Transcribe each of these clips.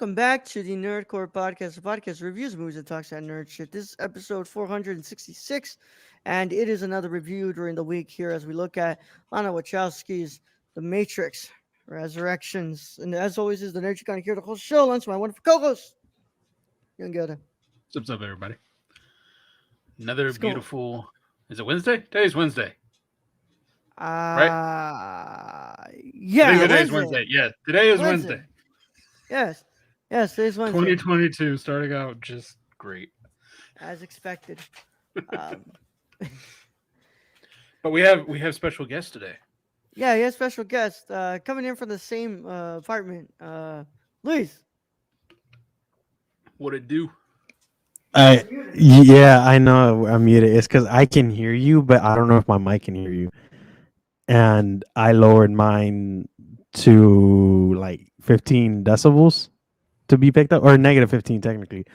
welcome back to the Nerdcore Podcast, the podcast that reviews movies and talks about nerd shit. This is episode 466, and it is another review during the week here as we look at Lana Wachowski's The Matrix Resurrections. And as always, is the Nerd Chicana here to host the show. Lunch, my wonderful co-host. Young Yoda. What's up, everybody? Another Let's go. beautiful. Is it Wednesday? Today's Wednesday, right? Yeah, I think today's Wednesday. Yeah, today is Wednesday. Yes, today's Wednesday. 2022 starting out just great. As expected. But we have special guests today. Yeah, he has special guest coming in from the same apartment. Luis. What it do? Yeah, I know I'm muted. It's because I can hear you, but I don't know if my mic can hear you. And I lowered mine to like 15 decibels to be picked up, or negative 15 technically.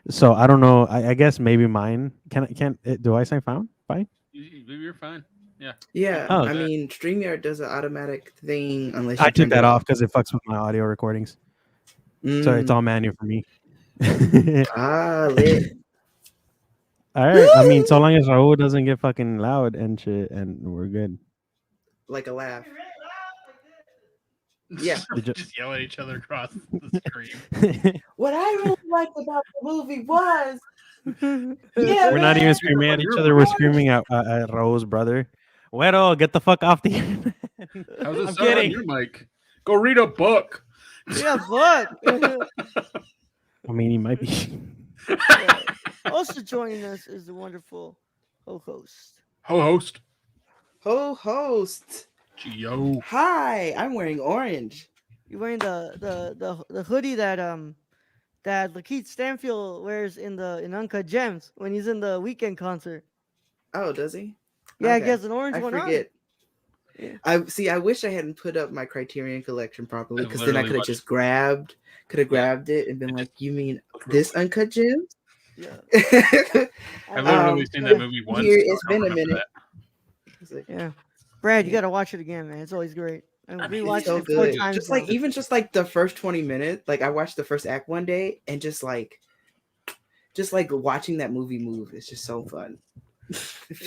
So I don't know. I guess maybe mine do I say fine? Fine. You're fine. Yeah. Yeah, Oh. I mean, StreamYard does an automatic thing unless I you took turn that it off because it fucks with my audio recordings. So it's all manual for me. Lit. All right. I mean, so long as Raul doesn't get fucking loud and shit, and we're good. Like a laugh. Yeah. Just yell at each other across the screen. What I really liked about the movie was, We're not even screaming at each other. We're screaming at Raul's brother. Güero, get the fuck off the internet. How's it I'm sound on kidding. your mic? Go read a book. Yeah, fuck. I mean, he might be. Also joining us is the wonderful co-host. Host. Host. Yo. Hi, I'm wearing orange. You're wearing the hoodie that Lakeith Stanfield wears in Uncut Gems when he's in the Weekend concert. Oh, does he? Yeah, Okay. he has an orange I one forget. on. I wish I hadn't put up my Criterion collection properly, I because then I literally could have watched- just grabbed it and been like, "You mean this Uncut Gems?" Yeah. I've literally seen that movie once. Here, so it's I don't been a remember minute. that. It's like, Yeah. Brad, you gotta watch it again, man. It's always great. I mean, rewatched it's so it 4 good. times. Just now. like even just like the first 20 minutes, like I watched the first act one day, and just like watching that movie move is just so fun.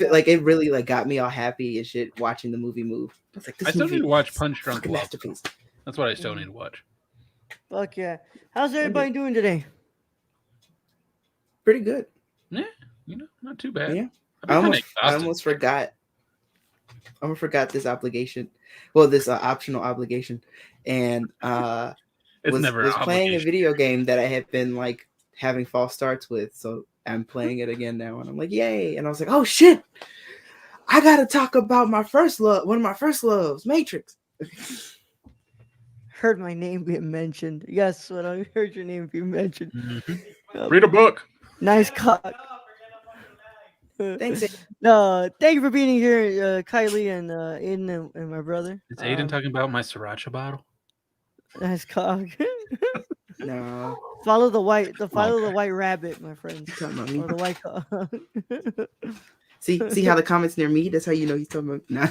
Like it really like got me all happy and shit watching the movie move. I was like, this I still movie need to watch is Punch Drunk fucking Love. masterpiece. That's what I still need to watch. Fuck yeah. How's everybody doing today? Pretty good. Yeah, not too bad. Yeah. I've been kinda I exhausted. almost forgot this obligation. Well, this optional obligation, and It's was never an playing a obligation. video game that I had been like having false starts with. So I'm playing it again now, and I'm like, yay! And I was like, oh shit! I gotta talk about my first love, one of my first loves, Matrix. Heard my name being mentioned. Yes, when I heard your name being mentioned. Mhm. Read a book. Nice cock. Thanks. Aiden. No, thank you for being here, Kylie and Aiden and my brother. Is Aiden talking about my sriracha bottle? Nice cock. No, follow the white rabbit, my friend. he's talking about me. Or the white cock. See how the comments near me? That's how you know he's talking about. No.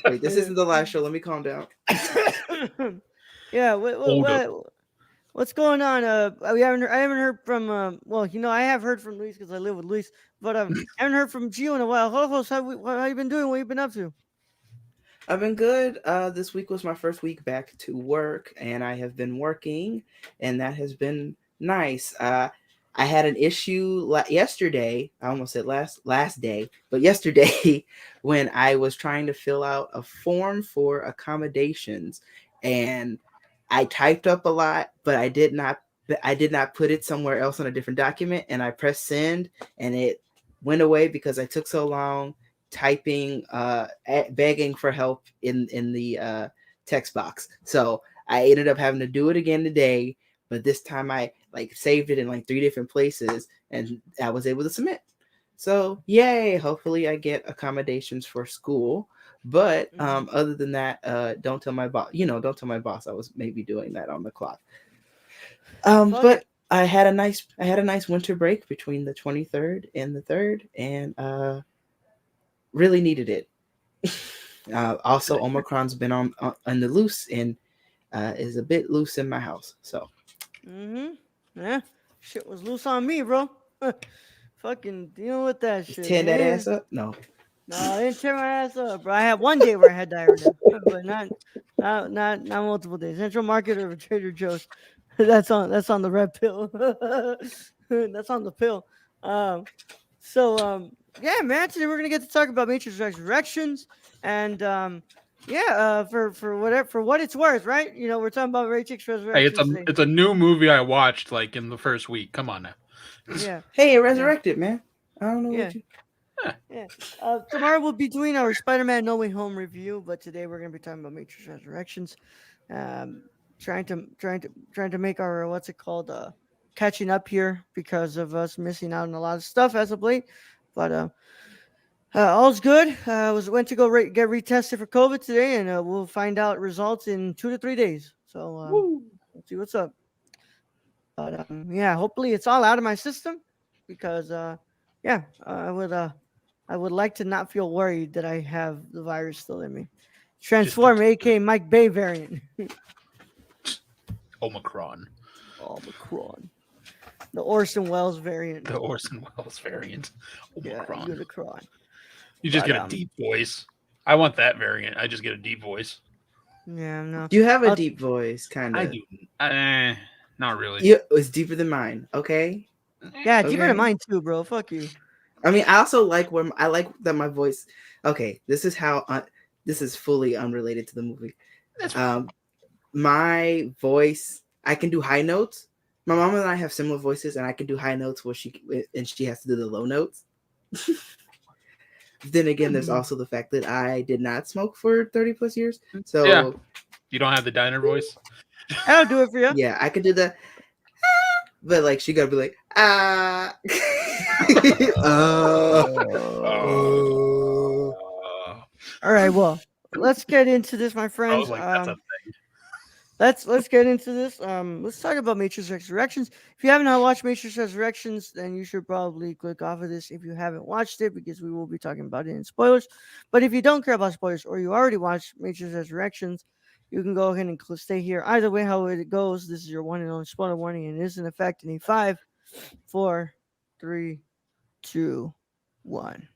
Wait, this isn't the live show. Let me calm down. Yeah, Hold up. what's going on? I haven't heard from I have heard from Luis because I live with Luis, but I haven't heard from Gio in a while. Ho-host, how you been doing? What you been up to? I've been good. This week was my first week back to work, and I have been working, and that has been nice. I had an issue yesterday. I almost said last day, but yesterday when I was trying to fill out a form for accommodations, and I typed up a lot, but I did not put it somewhere else on a different document, and I pressed send, and it went away because I took so long typing, begging for help in the text box. So I ended up having to do it again today, but this time I like saved it in like 3 different places, and I was able to submit. So yay! Hopefully I get accommodations for school. But other than that, don't tell my boss. Don't tell my boss I was maybe doing that on the clock. But I had a nice winter break between the 23rd and the 3rd, and really needed it. Also, Omicron's been on the loose, and is a bit loose in my house. So Yeah, shit was loose on me, bro. Fucking dealing with that just shit, tearing that man. ass up. No, No, I didn't tear my ass up, bro. I had one day where I had diarrhea, but not multiple days. Central Market or Trader Joe's. That's on the red pill. That's on the pill. Um, yeah, man. Today we're gonna get to talk about Matrix Resurrections, and for what it's worth, right? You know, we're talking about Matrix Hey, Resurrections today. it's a new movie I watched like in the first week. Come on now. Yeah, hey, it yeah, resurrected, man. I don't know yeah. what you. Yeah. Tomorrow we'll be doing our Spider-Man No Way Home review, but today we're gonna be talking about Matrix Resurrections. Um, trying to make our what's it called catching up here because of us missing out on a lot of stuff as of late. But all's good. Went to go get retested for COVID today, and we'll find out results in 2 to 3 days. So let's see what's up. But yeah, hopefully it's all out of my system because yeah, I would like to not feel worried that I have the virus still in me. Transform, aka Mike Bay variant. Omicron. Omicron. The Orson Welles variant. The Orson Welles variant. Omicron. Yeah, Unicron. You just But, get a deep voice. I want that variant. I just get a deep voice. Yeah, no. You have a deep voice, kind I of. do. Not really. Yeah, it's deeper than mine. Okay. Yeah, deeper Okay. than mine too, bro. Fuck you. I mean, I also like I like that my voice. Okay, this is how this is fully unrelated to the movie. My voice, I can do high notes. My mom and I have similar voices, and I can do high notes where she has to do the low notes. Then again, there's also the fact that I did not smoke for 30 plus years. So yeah. You don't have the diner voice? I'll do it for you. Yeah, I could do the but like she gotta be like All right, well, let's get into this, my friends. I was like, that's a thing. Let's get into this. Let's talk about Matrix Resurrections. If you haven't watched Matrix Resurrections, then you should probably click off of this if you haven't watched it, because we will be talking about it in spoilers. But if you don't care about spoilers, or you already watched Matrix Resurrections, you can go ahead and stay here. Either way, how it goes, this is your one and only spoiler warning, and it is in effect in a 5, 4, 3, 2, 1.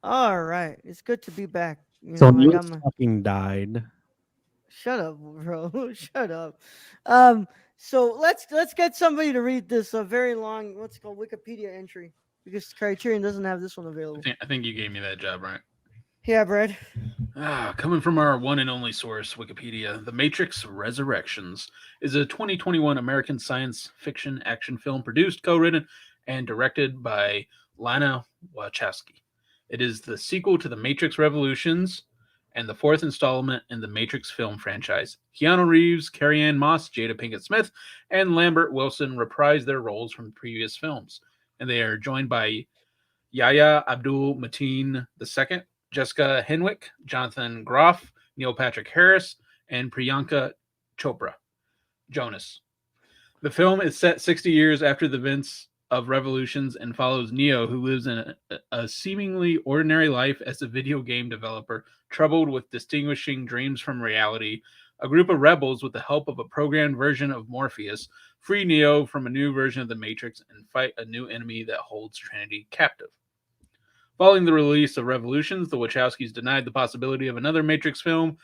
All right, it's good to be back. You So know, I got Newt my. fucking died. Shut up, bro. Shut up. So let's get somebody to read this very long, what's it called, Wikipedia entry, because Criterion doesn't have this one available. I think you gave me that job, right? Yeah, Brad. Coming from our one and only source, Wikipedia, The Matrix Resurrections is a 2021 American science fiction action film produced, co-written, and directed by Lana Wachowski. It is the sequel to The Matrix Revolutions and the fourth installment in the Matrix film franchise. Keanu Reeves, Carrie-Anne Moss, Jada Pinkett Smith, and Lambert Wilson reprise their roles from previous films, and they are joined by Yahya Abdul-Mateen II, Jessica Henwick, Jonathan Groff, Neil Patrick Harris, and Priyanka Chopra Jonas. The film is set 60 years after the events of Revolutions and follows Neo, who lives in a seemingly ordinary life as a video game developer, troubled with distinguishing dreams from reality. A group of rebels, with the help of a programmed version of Morpheus, free Neo from a new version of the Matrix and fight a new enemy that holds Trinity captive. Following the release of Revolutions, the Wachowskis denied the possibility of another Matrix film,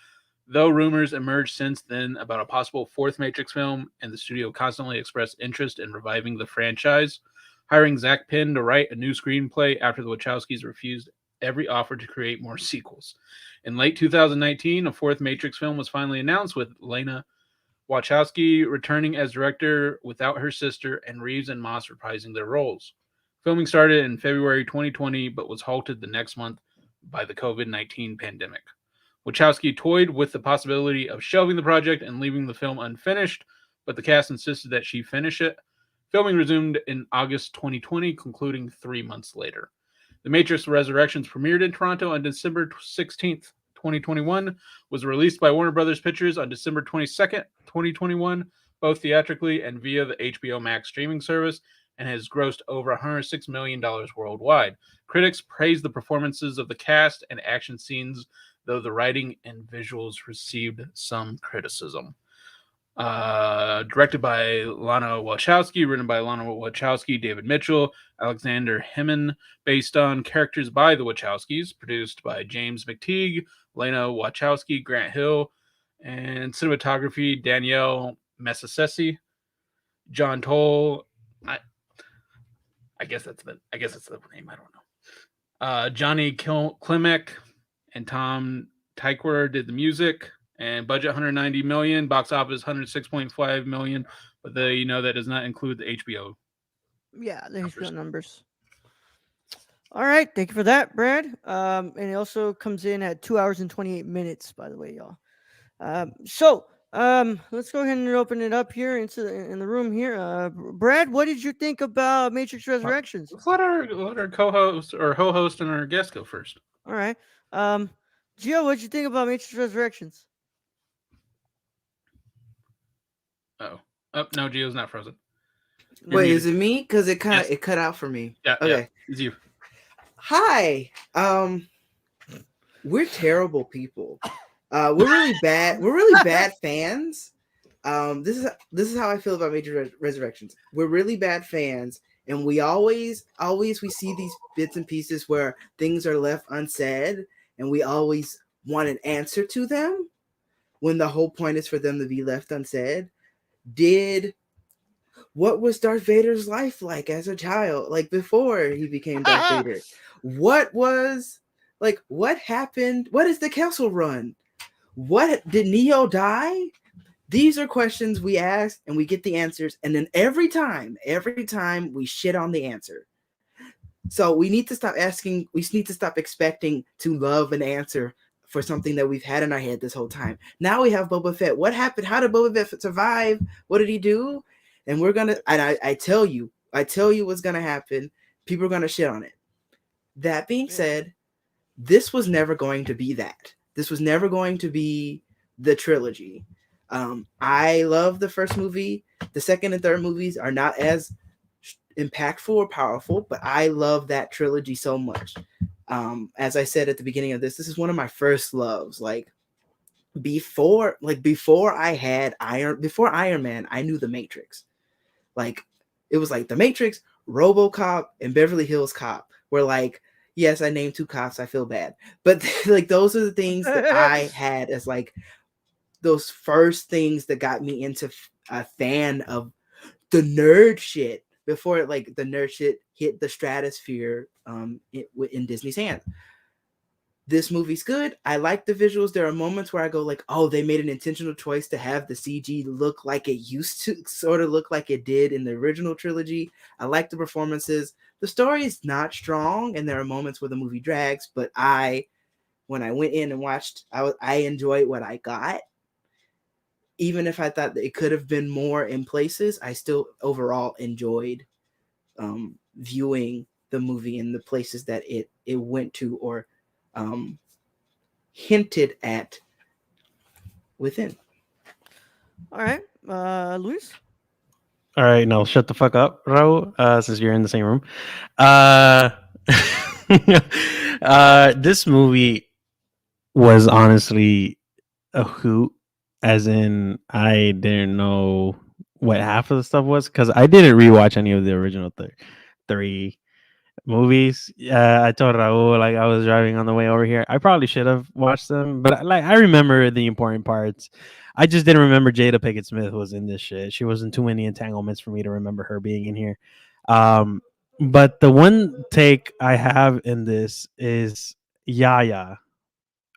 though rumors emerged since then about a possible fourth Matrix film, and the studio constantly expressed interest in reviving the franchise, hiring Zach Penn to write a new screenplay after the Wachowskis refused every offer to create more sequels. In late 2019, a fourth Matrix film was finally announced, with Lana Wachowski returning as director without her sister, and Reeves and Moss reprising their roles. Filming started in February 2020, but was halted the next month by the COVID-19 pandemic. Wachowski toyed with the possibility of shelving the project and leaving the film unfinished, but the cast insisted that she finish it. Filming resumed in August 2020, concluding 3 months later. The Matrix Resurrections premiered in Toronto on December 16th, 2021, was released by Warner Brothers Pictures on December 22nd, 2021, both theatrically and via the HBO Max streaming service, and has grossed over $106 million worldwide. Critics praised the performances of the cast and action scenes though the writing and visuals received some criticism. Directed by Lana Wachowski, written by Lana Wachowski, David Mitchell, Alexander Hemon, based on characters by the Wachowskis, produced by James McTeague, Lena Wachowski, Grant Hill, and cinematography Danielle Massasesi, John Toll. I guess that's the name. I don't know. Johnny Klimek and Tom Tykwer did the music. And budget 190 million, box office 106.5 million, but that does not include the HBO. Yeah, the HBO numbers. All right, thank you for that, Brad. And it also comes in at 2 hours and 28 minutes, by the way, y'all. Let's go ahead and open it up here in the room here. Brad, what did you think about Matrix Resurrections? Let's let our co-host or ho-host and our guest go first. All right. Gio, what did you think about Matrix Resurrections? Oh, no, Gio's not frozen. Wait, is it me? Because it cut out for me. Yeah. Okay. Yeah, it's you. Hi. We're terrible people. We're really bad. We're really bad fans. This is how I feel about Major Resurrections. We're really bad fans, and we always we see these bits and pieces where things are left unsaid, and we always want an answer to them when the whole point is for them to be left unsaid. What was Darth Vader's life like as a child, like before he became Darth Vader? What happened? What is the Kessel Run? What did Neo die? These are questions we ask and we get the answers. And then every time we shit on the answer. So we need to stop asking. We need to stop expecting to love an answer for something that we've had in our head this whole time. Now we have Boba Fett. What happened? How did Boba Fett survive? What did he do? And we're going to, and I tell you what's going to happen. People are going to shit on it. That being said, this was never going to be that. This was never going to be the trilogy. I love the first movie. The second and third movies are not as impactful or powerful, but I love that trilogy so much. As I said at the beginning of this is one of my first loves. Like before Iron Man, I knew The Matrix. Like it was like The Matrix, RoboCop, and Beverly Hills Cop were like, yes, I named two cops. I feel bad. But like those are the things that I had as like those first things that got me into a fan of the nerd shit before like the nerd shit hit the stratosphere in Disney's hands. This movie's good. I like the visuals. There are moments where I go like, oh, they made an intentional choice to have the CG look like it used to sort of look like it did in the original trilogy. I like the performances. The story is not strong, and there are moments where the movie drags, but when I went in and watched, I enjoyed what I got. Even if I thought that it could have been more in places, I still overall enjoyed viewing the movie in the places that it went to or hinted at within. All right, Luis. All right, now shut the fuck up, Raul, since you're in the same room. This movie was honestly a hoot, as in I didn't know what half of the stuff was because I didn't rewatch any of the original three movies. I told Raul like I was driving on the way over here. I probably should have watched them, but like I remember the important parts. I just didn't remember Jada Pinkett Smith was in this shit. She wasn't too many entanglements for me to remember her being in here. But the one take I have in this is Yaya.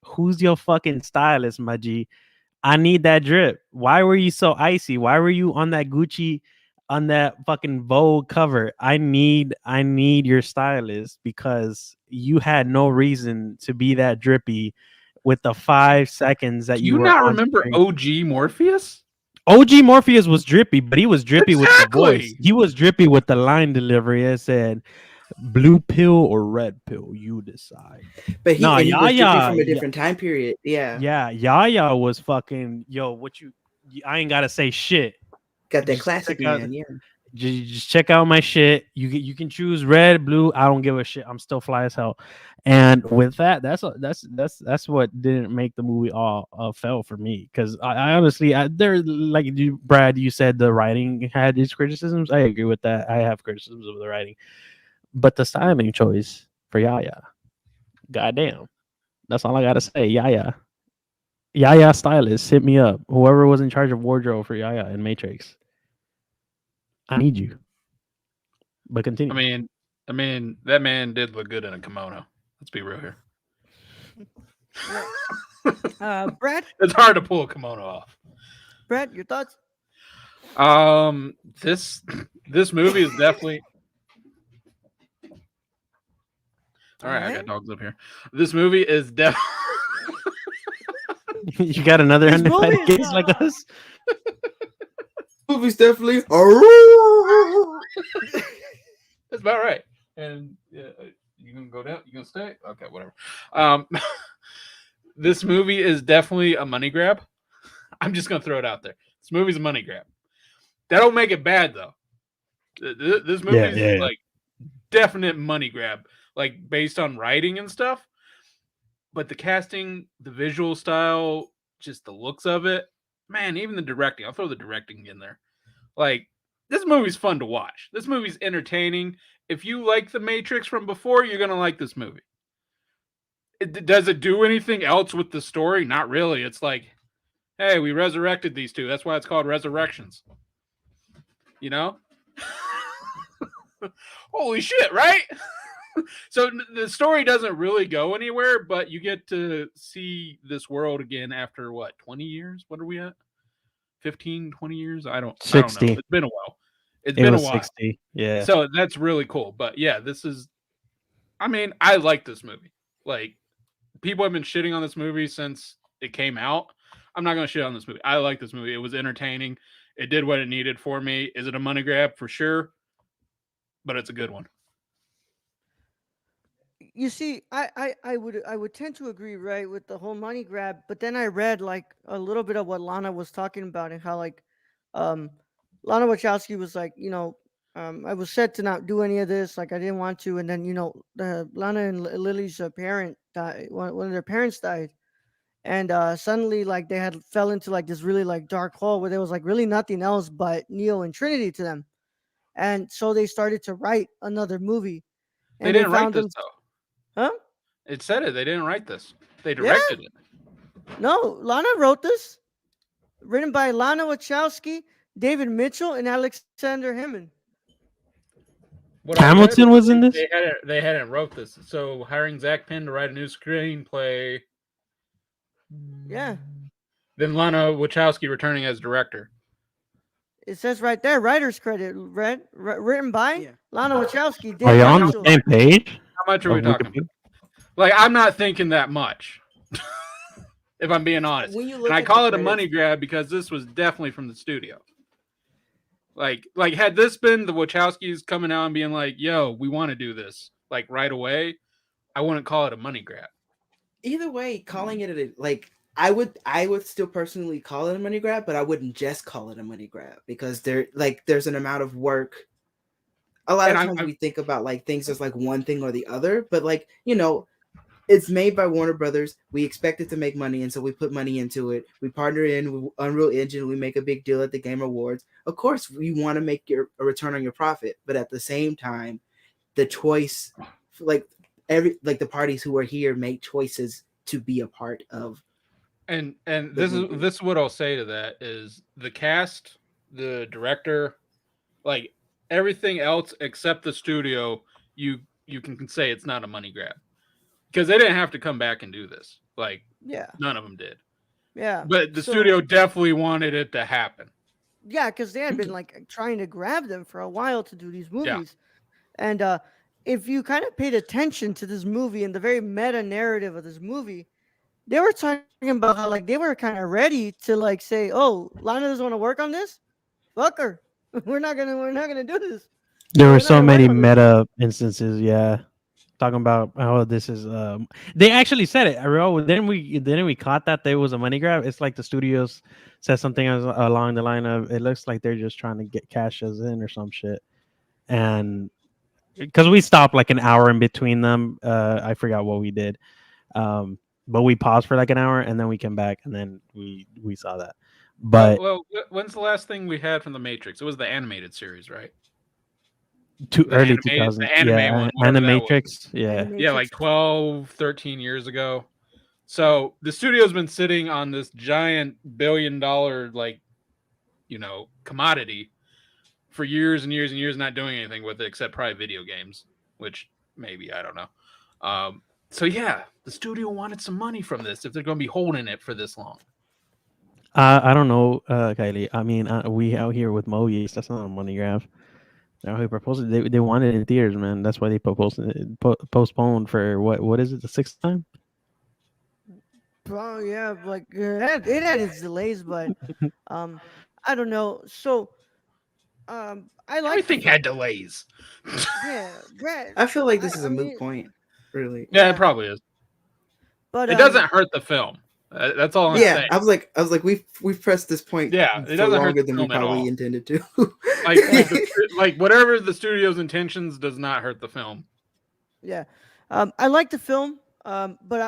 Who's your fucking stylist, my G? I need that drip. Why were you so icy? Why were you on that Gucci, on that fucking Vogue cover? I need your stylist because you had no reason to be that drippy with the 5 seconds that you were not on remember screen. OG Morpheus? OG Morpheus was drippy, but he was drippy with the Exactly. voice. He was drippy with the line delivery. It said, "Blue pill or red pill, you decide." But he was drippy Yaya, from a different time period. Yeah. yeah, Yaya was fucking I ain't gotta say shit. Got that Just classic check out- man, yeah. Just check out my shit. You can choose red, blue. I don't give a shit. I'm still fly as hell. And with that, that's what didn't make the movie all fell for me. Because I honestly, there like you, Brad, you said the writing had its criticisms. I agree with that. I have criticisms of the writing, but the styling choice for Yaya, goddamn, that's all I gotta say. Yaya stylist, hit me up. Whoever was in charge of wardrobe for Yaya and Matrix, I need you. But continue. I mean, that man did look good in a kimono. Let's be real here. Brad, It's hard to pull a kimono off. Brad, your thoughts? This movie is definitely. All right, I got Alright. dogs up here. This movie is definitely. You got another This movie undivided is, case like us? Movie's definitely. That's about right. And you can go down. You can stay. Okay, whatever. Um, this movie is definitely a money grab. I'm just gonna throw it out there. This movie's a money grab. That don't make it bad though. This movie is like definite money grab, like based on writing and stuff. But the casting, the visual style, just the looks of it, man, even the directing. I'll throw the directing in there. Like, this movie's fun to watch. This movie's entertaining. If you like The Matrix from before, you're going to like this movie. Does it do anything else with the story? Not really. It's like, hey, we resurrected these two. That's why it's called Resurrections. You know? Holy shit, right? So the story doesn't really go anywhere, but you get to see this world again after what, 20 years? What are we at? 15, 20 years? I don't know. 60. It's been a while. It's It been a was while. 60. Yeah. So that's really cool. But yeah, this is, I mean, I like this movie. Like, people have been shitting on this movie since it came out. I'm not going to shit on this movie. I like this movie. It was entertaining. It did what it needed for me. Is it a money grab? For sure. But it's a good one. You see, I would tend to agree, right, with the whole money grab, but then I read like a little bit of what Lana was talking about and how like um Lana Wachowski was like, I was set to not do any of this, like I didn't want to, and then the Lana and Lily's parent died, one of their parents died, and suddenly like they had fell into like this really like dark hole where there was like really nothing else but Neo and Trinity to them, and so they started to write another movie, They and they didn't write found this, them, though. huh? It said it. They didn't write this. They Yeah. directed it. No, Lana wrote this. Written by Lana Wachowski, David Mitchell, and Alexander Hammond. What I read Hamilton was in this? They hadn't wrote this. So hiring Zach Penn to write a new screenplay. Yeah. Then Lana Wachowski returning as director. It says right there, writer's credit, written by Yeah. Lana Wachowski, Are David you on the Mitchell. same page? How much are we Of talking Wikipedia? about? Like, I'm not thinking that much. If I'm being honest. When you look And I at call the it a money credits- grab because this was definitely from the studio. Like had this been the Wachowskis coming out and being like, yo, we want to do this, like right away, I wouldn't call it a money grab. Either way, calling it I would still personally call it a money grab, but I wouldn't just call it a money grab because there's an amount of work. A lot And of I'm- times we think about like things as like one thing or the other, but like, it's made by Warner Brothers. We expect it to make money, and so we put money into it. We partner in with Unreal Engine. We make a big deal at the Game Awards. Of course, we want to make a return on your profit, but at the same time, the choice, like the parties who are here make choices to be a part of. And The this movie. is what I'll say to that is the cast, the director, like everything else except the studio, you can say it's not a money grab. Because they didn't have to come back and do this. Like, Yeah. none of them did. Yeah. But the So- studio definitely wanted it to happen. Yeah, because they had been like trying to grab them for a while to do these Yeah. movies. And if you kind of paid attention to this movie and the very meta narrative of this movie, they were talking about how like they were kind of ready to like say, "Oh, Lana doesn't want to work on this. Fuck her. We're not gonna do this." There We're were not so gonna many work on this." meta instances. Yeah. talking about oh this is they actually said it. Then we caught that there was a money grab. It's like the studios said something along the line of it looks like they're just trying to get cash us in or some shit. And because we stopped like an hour in between them, I forgot what we did. But we paused for like an hour and then we came back and then we saw that. But when's the last thing we had from the Matrix? It was the animated series, right? too The early animated- 2000. the anime Yeah, one, whatever that was. Animatrix. Yeah. Yeah, like 12, 13 years ago. So the studio's been sitting on this giant $1 billion commodity for years and years and years, not doing anything with it except probably video games, which maybe I don't know. So yeah, the studio wanted some money from this if they're going to be holding it for this long. I don't know, Kylie. I mean, we out here with Movies. That's not a money grab. They proposed it. They wanted it in theaters, man. That's why they postponed for what is it, the sixth time? Bro, yeah, like it had its delays, but I don't know. So I like Everything had delays. yeah, Brad. I feel like this is I a moot mean, point, really. Yeah, Yeah. it probably is. But It doesn't hurt the film. That's all I'm Yeah, saying. I was like, we've pressed this point Yeah, it for doesn't hurt longer the than we film at probably all. intended to. Like, like whatever the studio's intentions does not hurt the film. Yeah, I like the film, but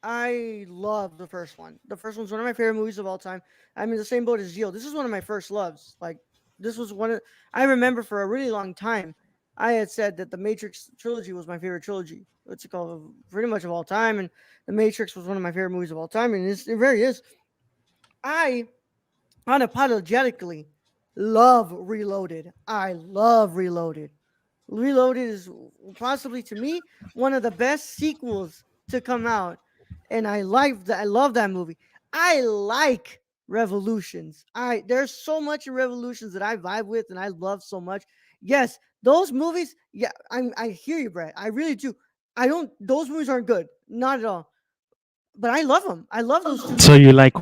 I love the first one. The first one's one of my favorite movies of all time. I'm in the same boat as Gio. This is one of my first loves. Like this was one of I remember for a really long time. I had said that the Matrix trilogy was my favorite trilogy. What's it called? Pretty much of all time, and the Matrix was one of my favorite movies of all time, and it very is. I unapologetically love Reloaded. I love Reloaded. Reloaded is possibly to me one of the best sequels to come out, and I like that. I love that movie. I like Revolutions. There's so much in Revolutions that I vibe with and I love so much. Yes, those movies. Yeah, I hear you, Brad. I really do. I don't. Those movies aren't good, not at all. But I love them. I love those two. So you like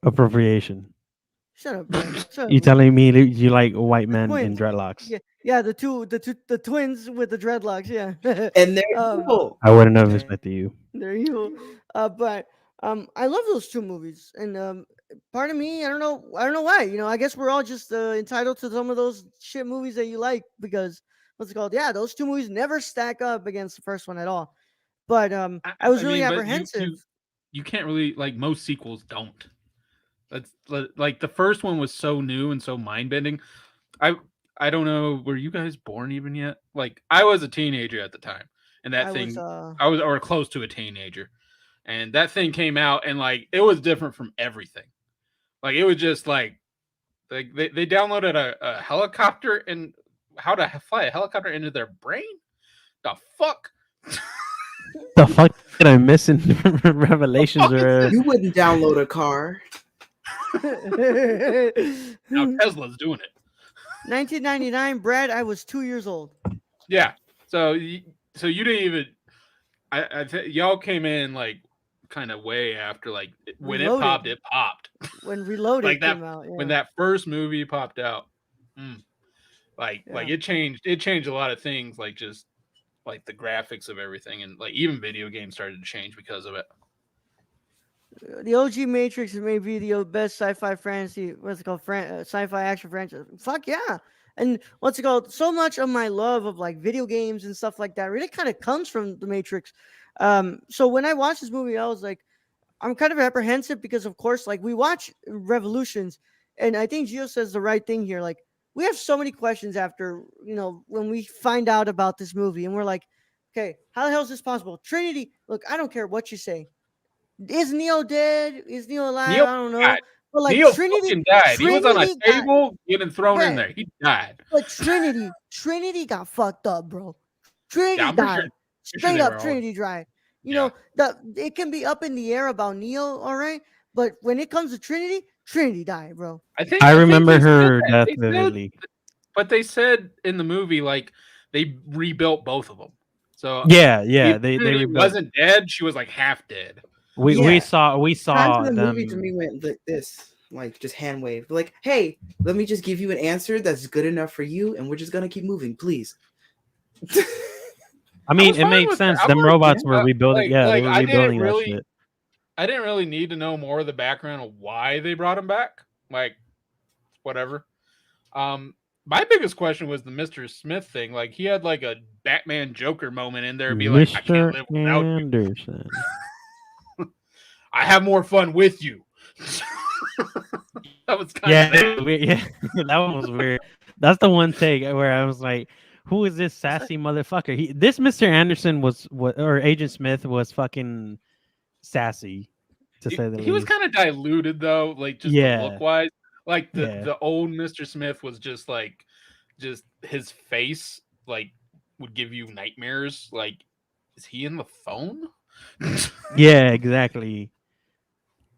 appropriation? Shut up, Brad. Shut You up. telling me that you like white men in twins. dreadlocks? Yeah, the twins with the dreadlocks. Yeah, And they're Um, cool. I wouldn't have expected you. There you but I love those two movies, and part of me, I don't know why. I guess we're all just entitled to some of those shit movies that you like because what's it called? Yeah, those two movies never stack up against the first one at all. But I was really mean, but apprehensive. you can't really like most sequels don't. That's like the first one was so new and so mind bending. I don't know. Were you guys born even yet? Like I was a teenager at the time, and that I thing was I was or close to a teenager, and that thing came out and like it was different from everything. Like it was just like they downloaded a helicopter and how to fly a helicopter into their brain. The fuck. The fuck did I miss in Revelations? Or You wouldn't download a car. Now Tesla's doing it. 1999, Brad. I was 2 years old. Yeah. So you didn't even. Y'all came in like kind of way after like when Reloaded. it popped. When Reloaded Like that came out. when Yeah. that first movie popped out. Like it changed a lot of things, like just like the graphics of everything, and like even video games started to change because of it. The OG Matrix may be the best sci-fi fantasy. What's it called? Sci-fi action franchise. Fuck yeah! And what's it called? So much of my love of like video games and stuff like that really kind of comes from the Matrix. So when I watched this movie, I was like, I'm kind of apprehensive because, of course, like we watch Revolutions, and I think Gio says the right thing here. Like we have so many questions after when we find out about this movie, and we're like, okay, how the hell is this possible? Trinity. Look, I don't care what you say. Is Neo dead? Is Neo alive? Neo I don't know. died. But like Neo Trinity fucking died. He was on a Trinity got- table getting thrown in Right. there. He died. But Trinity got fucked up, bro. Trinity Yeah, I'm pretty died. sure Straight they up were all- Trinity died. Yeah. It can be up in the air about Neo, all right? But when it comes to Trinity died, bro. I remember they said her that. death They said- vividly. But they said in the movie like they rebuilt both of them. So Yeah, if they Trinity rebuilt. wasn't dead. She was like half dead. We Yeah. saw Times in the them. movie to me went like this, like just hand wave, like, "Hey, let me just give you an answer that's good enough for you, and we're just gonna keep moving, please." I I mean, was it fine makes with that. sense. I'm Them like, robots were rebuilding. Yeah, they like were I didn't rebuilding that really, shit. I didn't really need to know more of the background of why they brought him back. Like, whatever. Um, my biggest question was the Mr. Smith thing. Like, he had like a Batman Joker moment in there, be like, I can't Mr. live without you. Anderson. I have more fun with you. That was kind Yeah, of that. yeah, that one was weird. That's the one take where I was like, "Who is this sassy motherfucker?" This Mr. Anderson was what, or Agent Smith was fucking sassy, to say the He was least. kind of diluted though, like just the look Yeah, wise. Like yeah, the old Mr. Smith was just like just his face like would give you nightmares. Like, is he in the phone? yeah, exactly.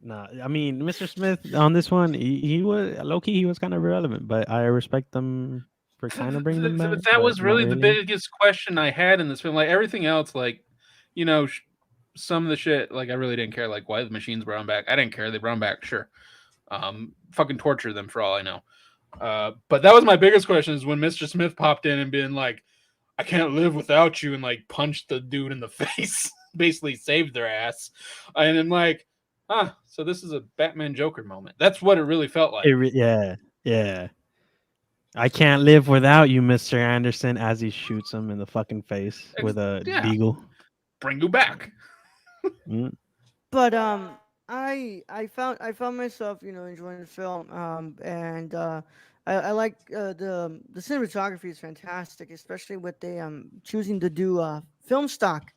No, I mean, Mr. Smith on this one, he was low key. He was kind of irrelevant, but I respect them for kind of bringing them back, That but was not really the really. biggest question I had in this film. Like everything else, like you know, some of the shit, like I really didn't care. Like why the machines brought him back, I didn't care. They brought him back, sure. Fucking torture them for all I know. But that was my biggest question: is when Mr. Smith popped in and been like, "I can't live without you," and like punched the dude in the face, basically saved their ass. And I'm like, so this is a Batman Joker moment. That's what it really felt like. Yeah, yeah. I can't live without you, Mr. Anderson, as he shoots him in the fucking face with a Yeah, beagle. bring you back. Mm. But I found myself enjoying the film, and I like the cinematography is fantastic, especially with the choosing to do film stock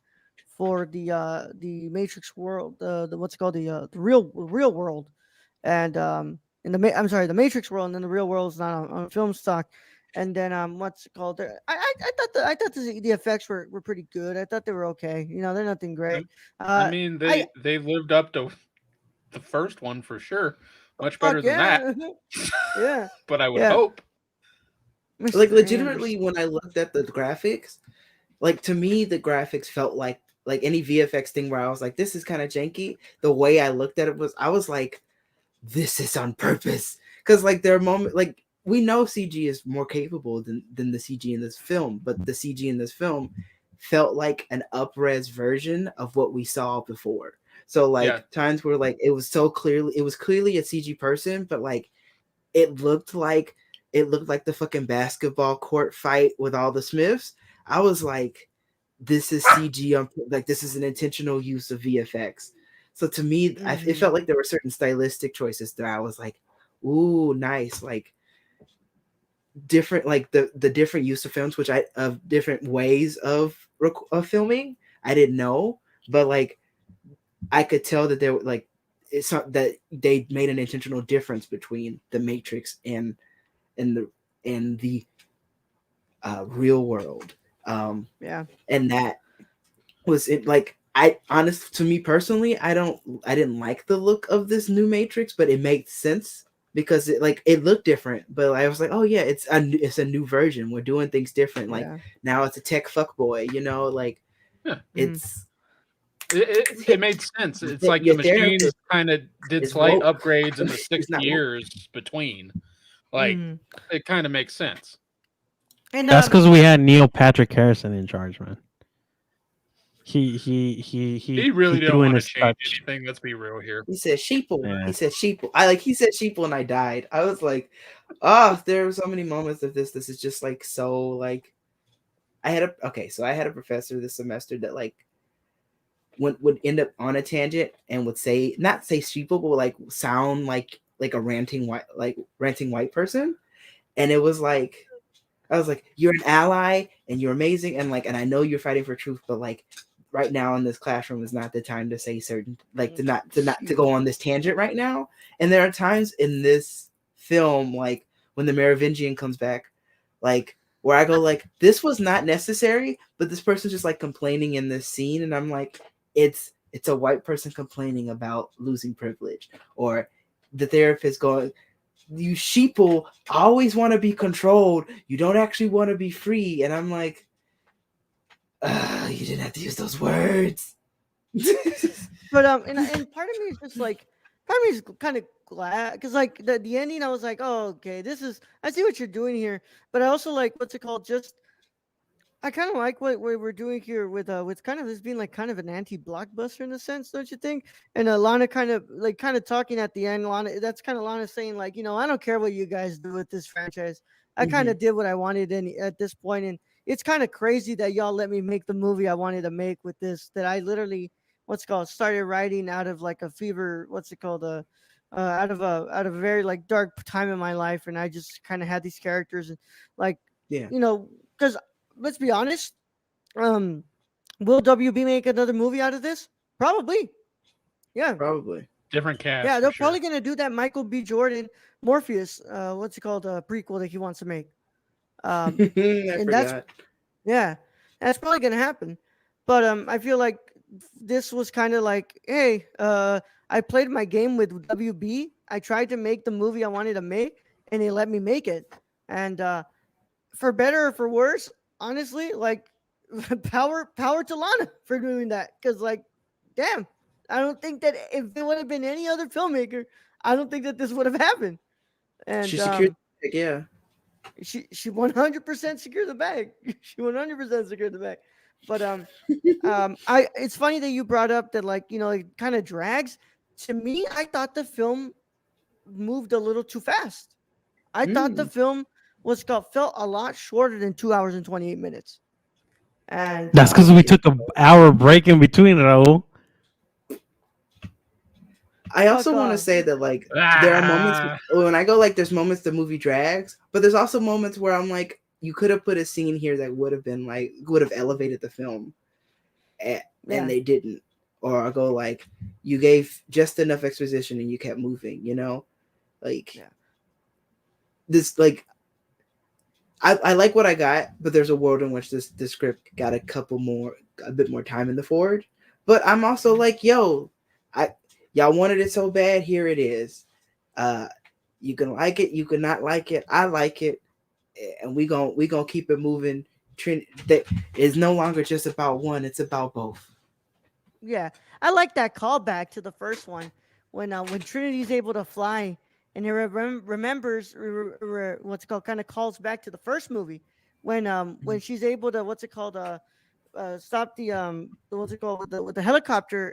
for the Matrix world, the what's it called, the real world, and in I'm sorry, the Matrix world, and then the real world is not on film stock. And then what's it called? I thought the effects were pretty good. I thought they were okay. They're nothing I, great. I Uh, mean, I they lived up to the first one for sure. Much better Fuck than that. yeah. Yeah. But I would Yeah. hope. Like Mr. legitimately, Anderson. when I looked at the graphics, like to me, the graphics felt like any VFX thing where I was like, this is kind of janky. The way I looked at it was, I was like, this is on purpose. Because like there are moments like we know CG is more capable than the CG in this film, but the CG in this film felt like an upres version of what we saw before. So Yeah. like times where like it was clearly a CG person, but like it looked like the fucking basketball court fight with all the Smiths. I was like, this is CG on, like this is an intentional use of VFX. So to me, it Hmm. felt like there were certain stylistic choices that I was like, ooh, nice, like different, like the different use of films, which I of different ways of filming. I didn't know, but like I could tell that there were like it's not that they made an intentional difference between the Matrix and the real world, Yeah. and that was it. Like I honest to me personally, I didn't like the look of this new Matrix, but it made sense because it looked different. But I was like, oh yeah, it's a new version. We're doing things different. Like Yeah. now it's a tech fuck boy, like Yeah. Mhm. it's It made sense. It's like the your machines therapist kind of did is slight woke. upgrades in the He's 60 not woke. years between. Like, Mhm. it kind of makes sense. And That's because we had Neil Patrick Harrison in charge, man. He really He didn't threw in want to his change touch. anything. Let's be real here. He said sheeple. Yeah. He said sheeple. He said sheeple and I died. I was like, there were so many moments of this. This is just like so like I had a professor this semester that like would end up on a tangent and would say not say sheeple, but like sound like a ranting white person. And it was like I was like, you're an ally and you're amazing and I know you're fighting for truth, but like right now in this classroom is not the time to say certain like to go on this tangent right now. And there are times in this film, like when the Merovingian comes back, like where I go like this was not necessary, but this person's just like complaining in this scene, and I'm like, it's a white person complaining about losing privilege, or the therapist going, you sheeple always want to be controlled. You don't actually want to be free. And I'm like, you didn't have to use those words. But and part of me is just like, part of me is kind of glad because like the ending, I was like, oh okay, I see what you're doing here. But I also like, what's it called? Just I kind of like what we're doing here with kind of this being like kind of an anti-blockbuster in a sense, don't you think? And Lana kind of talking at the end. Lana, that's kind of Lana saying like, I don't care what you guys do with this franchise. I kind Hmm. of did what I wanted at this point, and it's kind of crazy that y'all let me make the movie I wanted to make with this. That I literally, what's it called, started writing out of like a fever. What's it called? Out of a very like dark time in my life, and I just kind of had these characters and like Yeah, because let's be honest. Um, will WB make another movie out of this? Probably. Yeah. probably. Different Yeah, cast for they're probably sure. gonna do that Michael B. Jordan Morpheus, what's it called, prequel that he wants to make. Um, I and that's forgot. yeah, that's probably gonna happen. But I feel like this was kind of like, hey, I played my game with WB. I tried to make the movie I wanted to make, and they let me make it. And for better or for worse, honestly, like power to Lana for doing that. Because like, damn, I don't think that if it would have been any other filmmaker, I don't think that this would have happened. She And secured. Yeah. she 100% secured the bag. She 100% secured the bag. But I it's funny that you brought up that like it kind of drags. To me, I thought the film moved a little too fast. I thought the Mm. film felt a lot shorter than 2 hours and 28 minutes. And That's because we took an hour break in between, Raul. I fuck also want to off. say that like there are moments Ah, when I go like there's moments the movie drags, but there's also moments where I'm like you could have put a scene here that would have been like would have elevated the film, and Yeah, they didn't. Or I go like you gave just enough exposition and you kept moving. Like yeah, this like I like what I got, but there's a world in which this script got a bit more time in the forward. But I'm also mhm, like, yo, I y'all wanted it so bad, here it is. Uh, you can like it, you can not like it. I like it, and we gonna keep it moving. That is no longer just about one; it's about both. yeah. I like that callback to the first one when Trinity's able to fly and he remembers what's it called, kind of calls back to the first movie when she's able to, what's it called, stop the what's it called, with the helicopter,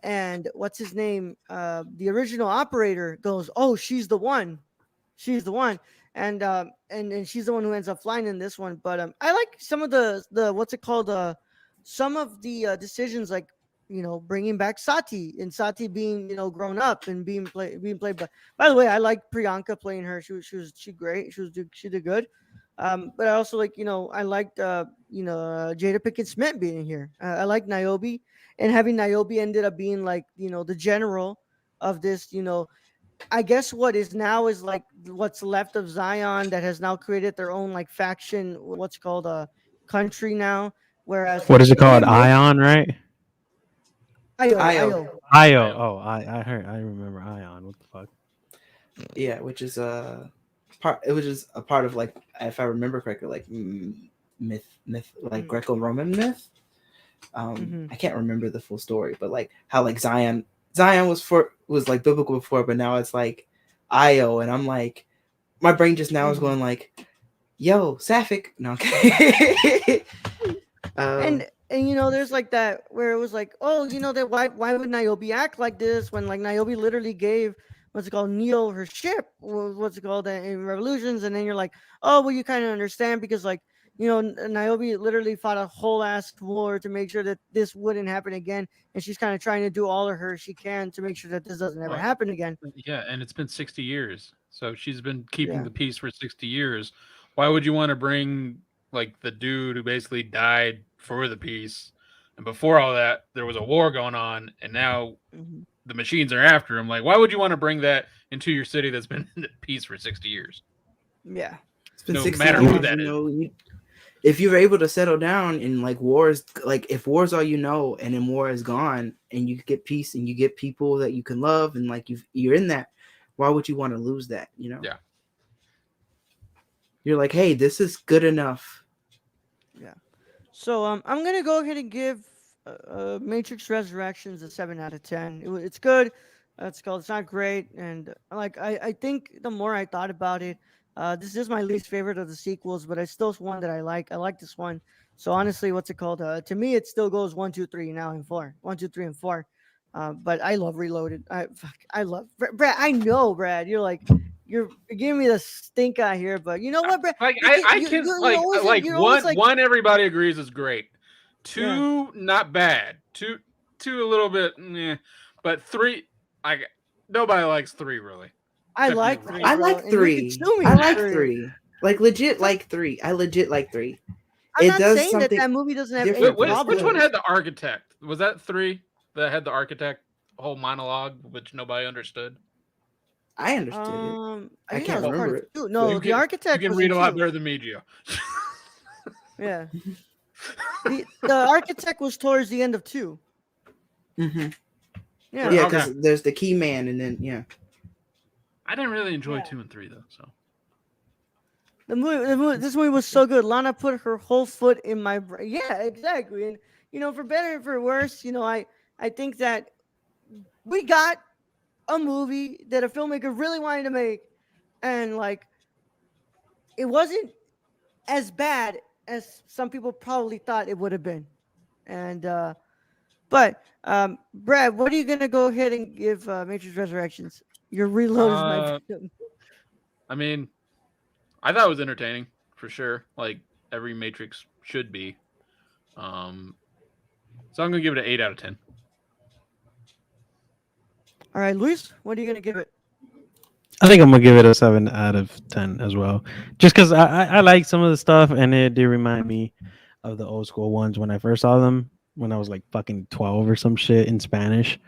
and what's his name, the original operator goes, oh, she's the one. And she's the one who ends up flying in this one. But I like some of the what's it called, some of the decisions, like bringing back Sati, and Sati being grown up and being played by the way, I like Priyanka playing her. She great. She did good. But I also like, I liked Jada Pinkett Smith being here. I like Niobe, and having Niobe ended up being like the general of this. I guess what is now is like what's left of Zion that has now created their own like faction. What's called a country now. Whereas What is it called? him, Ion, right? Io, Io, Io. Io. Io. Oh, I heard. I remember Ion. What the fuck? yeah, which is part. It was just a part of like, if I remember correctly, like myth, like Mm, Greco-Roman myth. mm-hmm. I can't remember the full story, but like how like Zion was like biblical before, but now it's like Io, and I'm like my brain just now is Mm-hmm. going like, yo, Sapphic. No, okay. um, And there's like that where it was like, oh, that why would Niobe act like this when like Niobe literally gave what's it called, Neo, her ship, what's it called, in Revolutions. And then you're like, oh, well, you kind of understand because like Niobe literally fought a whole ass war to make sure that this wouldn't happen again, and she's kind of trying to do all of her she can to make sure that this doesn't ever well, happen again. yeah, and it's been 60 years. So she's been keeping Yeah. the peace for 60 years. Why would you want to bring like the dude who basically died for the peace? And before all that, there was a war going on, and now Hmm. the machines are after him. Like, why would you want to bring that into your city that's been in peace for 60 years? Yeah. it's been No 60 matter And who years, that is. if you're able to settle down in like wars, like if war's all you know, and then war is gone, and you get peace and you get people that you can love, and like you're in that, why would you want to lose that? Yeah. You're like, hey, this is good enough. yeah. So I'm gonna go ahead and give Matrix Resurrections a 7 out of 10. It's good. It's not great, and like I think the more I thought about it, This is my least favorite of the sequels, but it's still one that I like. I like this one. So honestly, what's it called? To me, it still goes 1, 2, 3 now and 4. 1, 2, 3, and 4. But I love Reloaded. I love Brad. I know, Brad. You're giving me the stink eye here, but you know what, Brad? Like You I you, can you're always like one everybody agrees is great. yeah. 2 not bad. Two a little bit but 3 like nobody likes 3 really. I Except you, like Rob. 3, I bro, like and you can 3. sue me I for like 3. 3. Like legit like 3. I legit like 3. I'm It not does saying that something that movie doesn't have any different, but it's problems. Which one good. had the architect? Was that 3 that had the architect whole monologue which nobody understood? I understood it. I I think that can't was part remember of it. 2. You No, the can architect was in read a lot 2. better than me, Gio. Yeah, the architect was towards the end of 2. Mm-hmm. Yeah, Yeah, Okay. because there's the key man, and then yeah. I didn't really enjoy Yeah. 2 and 3 though, so this movie was so good. Lana put her whole foot in my brain. Yeah, exactly. And for better and for worse, I think that we got a movie that a filmmaker really wanted to make, and like it wasn't as bad as some people probably thought it would have been. And but Brad, what are you gonna go ahead and give Matrix Resurrections? Your reload is my uh I mean, I thought it was entertaining for sure. Like every Matrix should be. So I'm gonna give it an 8 out of 10. All right, Luis, what are you gonna give it? I think I'm gonna give it a 7 out of 10 as well, just because I like some of the stuff, and it did remind me of the old school ones when I first saw them when I was like fucking 12 or some shit in Spanish.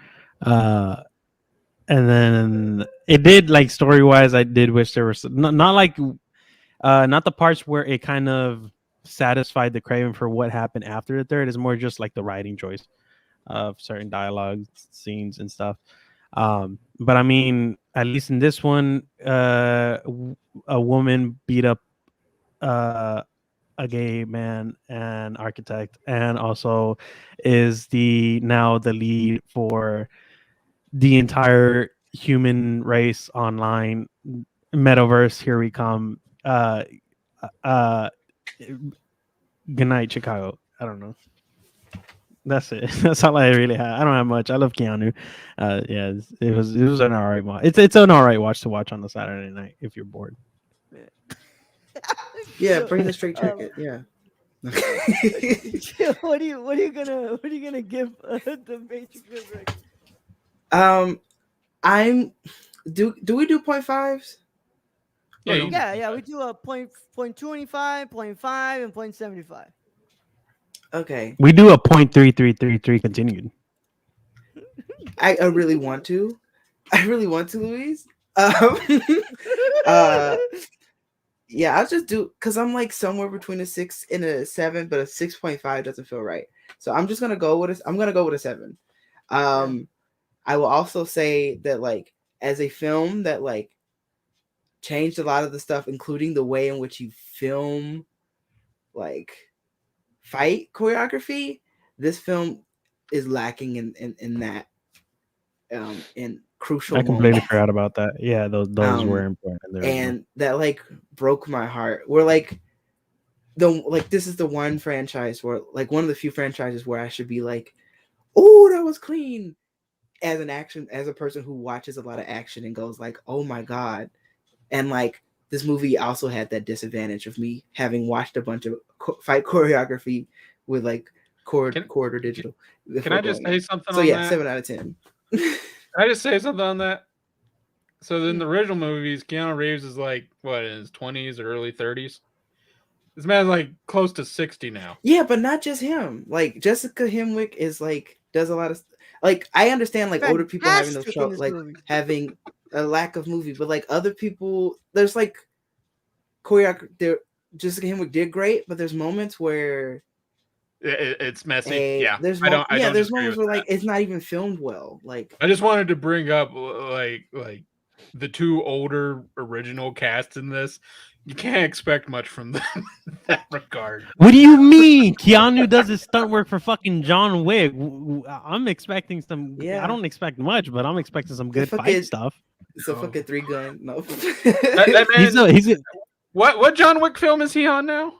Uh, and then it did like story wise. I did wish there was not like not the parts where it kind of satisfied the craving for what happened after the third. It's more just like the writing choice of certain dialogue scenes and stuff. But I mean, at least in this one, a woman beat up uh, a gay man and architect, and also is now the lead for the entire human race online metaverse. Here we come. Uh, Good night, Chicago. I don't know. That's it. That's all I really have. I don't have much. I love Keanu. Yeah, it was an alright watch. It's an alright watch to watch on a Saturday night if you're bored. Yeah, Chill. bring the straight jacket. Yeah. Chill. What are you gonna give the Matrix Resurrections? I'm do we do 0.5s? Yeah, you can do Yeah, we 0.5. do a point 25, 0.5, and 0.75. Okay. We do a 0.3333 continued. I really want to. I really want to, Louise. Uh yeah, I'll just do because I'm like somewhere between a 6 and a 7, but a 6.5 doesn't feel right. So I'm just gonna go with a 7. I will also say that like as a film that like changed a lot of the stuff, including the way in which you film like fight choreography, this film is lacking in that in crucial I completely moments. forgot about that. Yeah, those were important. And that like broke my heart. We're like this is the one franchise where like one of the few franchises where I should be like, oh, that was clean. As a person who watches a lot of action and goes like, oh my god. And like this movie also had that disadvantage of me having watched a bunch of fight choreography with like quarter digital. Can I just say something So on yeah, that? 7 out of 10. Can I just say something on that? So in the original movies, Keanu Reeves is like what in his 20s or early 30s. This man's like close to 60 now. Yeah, but not just him. Like Jessica Hemwick is like does a lot of like I understand like older people having those Fantastic in this like movie. having a lack of movie, but like other people, there's like choreography. There, Jessica Hemwick did great, but there's moments where It's messy. Yeah, there's I don't there's disagree moments with where that. like it's not even filmed well. Like I just wanted to bring up like the two older original casts in this. You can't expect much from them in that regard. What do you mean? Keanu does his stunt work for fucking John Wick. I'm expecting some. Yeah. I don't expect much, but I'm expecting some good fucking- fight stuff. It's a fucking 3-gun. No. That He's man. a, he's a, What John Wick film is he on now?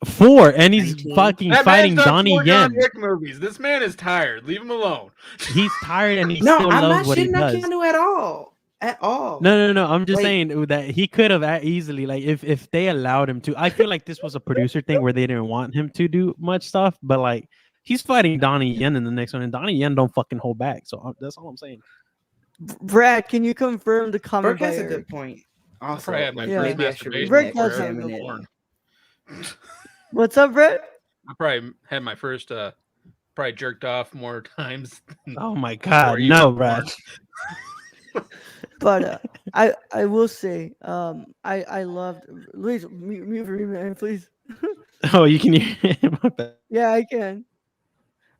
4, and he's 19. fucking That fighting man's done Donnie 4 John Yen. Wick movies. This man is tired. Leave him alone. He's tired and he No, still I'm not loves what he shitting on does. Keanu at all. At all. No. I'm just Like- saying that he could have easily, like, if they allowed him to. I feel like this was a producer thing where they didn't want him to do much stuff, but like he's fighting Donnie Yen in the next one, and Donnie Yen don't fucking hold back. So that's all I'm saying. Brad, can you confirm the comment Burke by has a Eric? good point. Also, probably had my like, first maybe I should masturbation Rick read does for have him no and porn. What's up, Brad? I probably had my first probably jerked off more times. Oh my god, you no, were Brad. But I will say I loved Luis, mute for me, man, please. Oh, you can hear. My bad. Yeah, I can.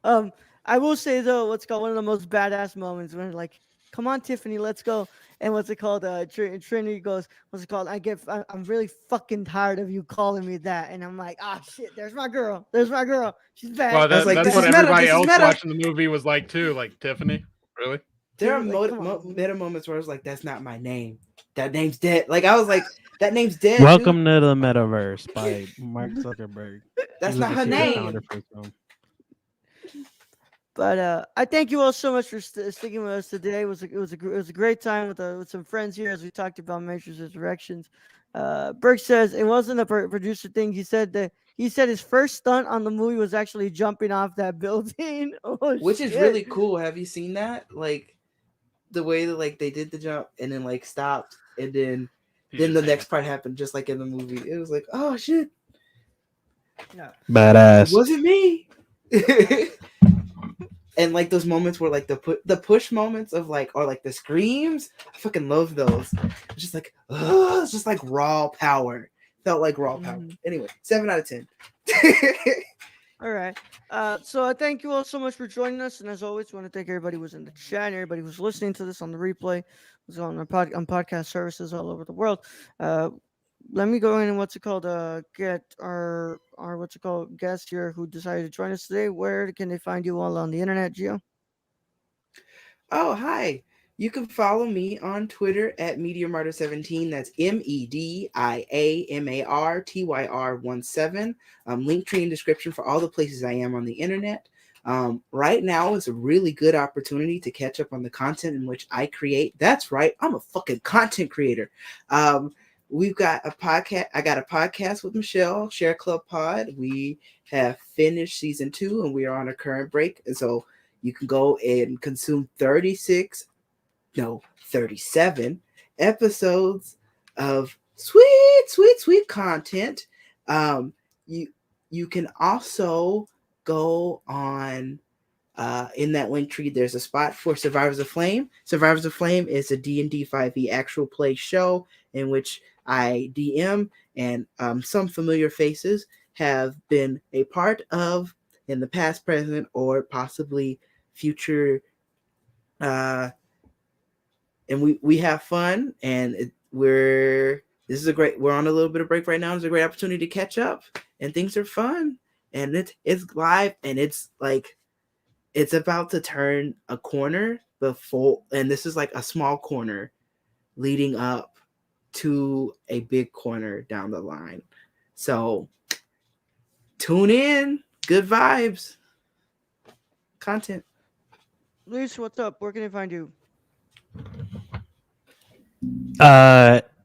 I will say though, what's called one of the most badass moments when like, come on, Tiffany, let's go. And what's it called? Trinity goes, what's it called? I'm really fucking tired of you calling me that. And I'm like, ah, shit, there's my girl. There's my girl. She's back. Well, I was like, that's this what is meta, everybody this is else meta. watching the movie was like too. Like Tiffany, really? there are Like, come on. meta moments where I was like, that's not my name. That name's dead. Like, I was like, that name's dead. Welcome dude. to the Metaverse by Mark Zuckerberg. That's He was not the her secret name. founder for the film. But I thank you all so much for sticking with us today. It was a great time with some friends here as we talked about Matrix Resurrections. Burke says it wasn't a producer thing. He said his first stunt on the movie was actually jumping off that building. Oh, Which is shit. really cool. Have you seen that? Like, the way that like they did the jump and then like stopped and then the next part happened just like in the movie. It was like, oh shit, No. Badass. it wasn't me. And like those moments where like the push moments of like, or like the screams, I fucking love those. It's just like, it's just like raw power. Felt like raw power. Anyway, 7 out of 10. All right. So I thank you all so much for joining us, and as always, I want to thank everybody who was in the chat, and everybody who's listening to this on the replay, who's on our on podcast services all over the world. Let me go in and get our guest here who decided to join us today. Where can they find you all on the internet, Gio? Oh, hi. You can follow me on Twitter at MediaMartyr17. That's MEDIAMARTYR17. Linktree in description for all the places I am on the internet. Right now is a really good opportunity to catch up on the content in which I create. That's right. I'm a fucking content creator. We've got a podcast. I got a podcast with Michelle, Share Club Pod. We have finished season 2 and we are on a current break. And so you can go and consume 37 episodes of sweet content. You can also go on in that link tree. There's a spot for Survivors of Flame. Survivors of Flame is a D&D 5e actual play show in which I DM, and some familiar faces have been a part of in the past, present, or possibly future. And we have fun, and we're on a little bit of break right now. It's a great opportunity to catch up, and things are fun, and it's live, and it's like it's about to turn a corner before, and this is like a small corner leading up to a big corner down the line. So tune in. Good vibes. Content. Luis, what's up? Where can they find you?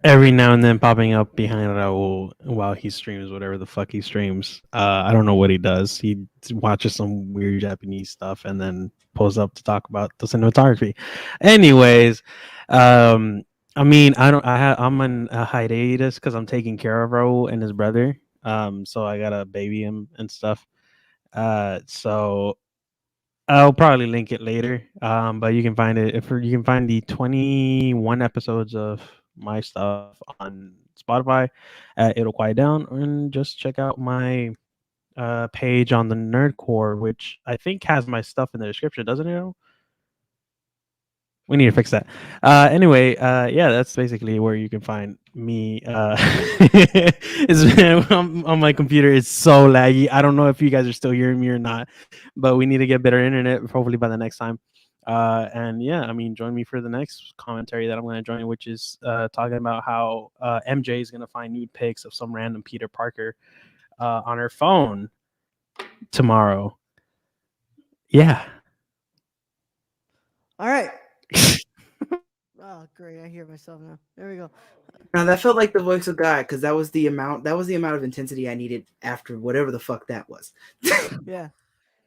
Every now and then popping up behind Raul while he streams whatever the fuck he streams. I don't know what he does. He watches some weird Japanese stuff and then pulls up to talk about the cinematography. Anyways, I'm on a hiatus because I'm taking care of Raul and his brother. So I gotta baby him and stuff. So I'll probably link it later. But you can find it you can find the 21 episodes of my stuff on Spotify at It'll Quiet Down, and just check out my page on the Nerdcore, which I think has my stuff in the description, doesn't it? We need to fix that. Anyway, yeah, that's basically where you can find me. It's on my computer. It's so laggy. I don't know if you guys are still hearing me or not, but we need to get better internet hopefully by the next time. And yeah, I mean, join me for the next commentary that I'm going to join, which is talking about how MJ is going to find nude pics of some random Peter Parker on her phone tomorrow. Yeah. All right. Oh, great! I hear myself now. There we go. Now that felt like the voice of God because that was the amount of intensity I needed after whatever the fuck that was. Yeah.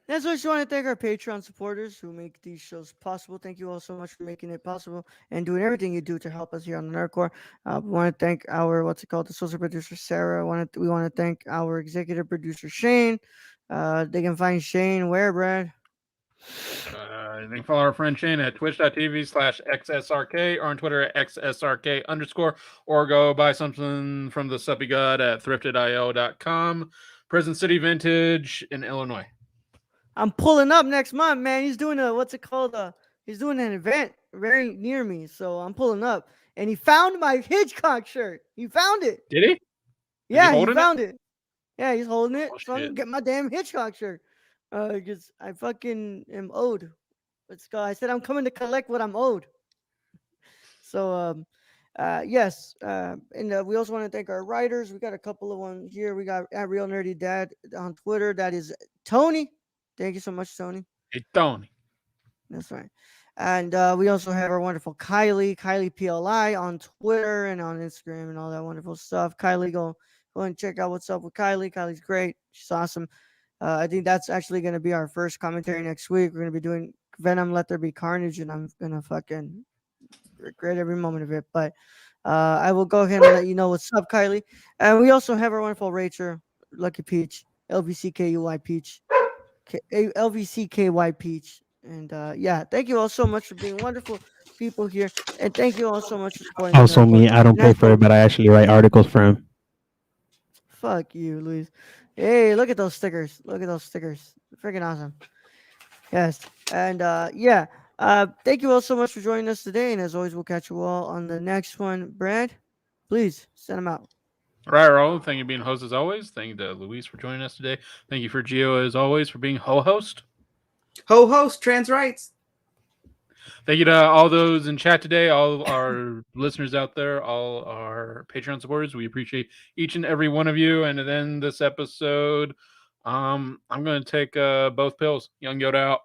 That's why I just want to thank our Patreon supporters who make these shows possible. Thank you all so much for making it possible and doing everything you do to help us here on the Nerdcore. We want to thank our the social producer Sarah. We want to thank our executive producer Shane. They can find Shane where, Brad? You can follow our friend Shane at twitch.tv/XSRK or on Twitter at XSRK_, or go buy something from the Suppy God at thriftedio.com. Prison City Vintage in Illinois. I'm pulling up next month, man. He's doing he's doing an event very near me, so I'm pulling up. And he found my Hitchcock shirt. He found it. Did he? Yeah, he holding it? found it. Yeah, he's holding it. Oh, So I'm gonna shit. get my damn Hitchcock shirt. Because I fucking am owed. Let's go. I said I'm coming to collect what I'm owed. So yes. And we also want to thank our writers. We got a couple of ones here. We got at Real Nerdy Dad on Twitter. That is Tony. Thank you so much, Tony. Hey, Tony. That's right. And we also have our wonderful Kylie PLI on Twitter and on Instagram and all that wonderful stuff. Kylie, go and check out what's up with Kylie. Kylie's great. She's awesome. I think that's actually going to be our first commentary next week. We're going to be doing Venom, Let There Be Carnage, and I'm going to fucking regret every moment of it. But I will go ahead and let you know what's up, Kylie. And we also have our wonderful Rachel, Lucky Peach, LVCKUY Peach, LVCKY Peach. And yeah, thank you all so much for being wonderful people here. And thank you all so much for supporting Also, me, I don't pay for it, but I actually write articles for him. Fuck you, Luis. Hey, look at those stickers. Look at those stickers. Freaking awesome. Yes. And yeah. Thank you all so much for joining us today. And as always, we'll catch you all on the next one. Brad, please send them out. All right, Raul. Thank you for being host as always. Thank you to Luis for joining us today. Thank you for Gio as always for being ho-host. Ho-host, trans rights. Thank you to all those in chat today, all our listeners out there, all our Patreon supporters. We appreciate each and every one of you. And then this episode, I'm going to take both pills. Young Yoda out.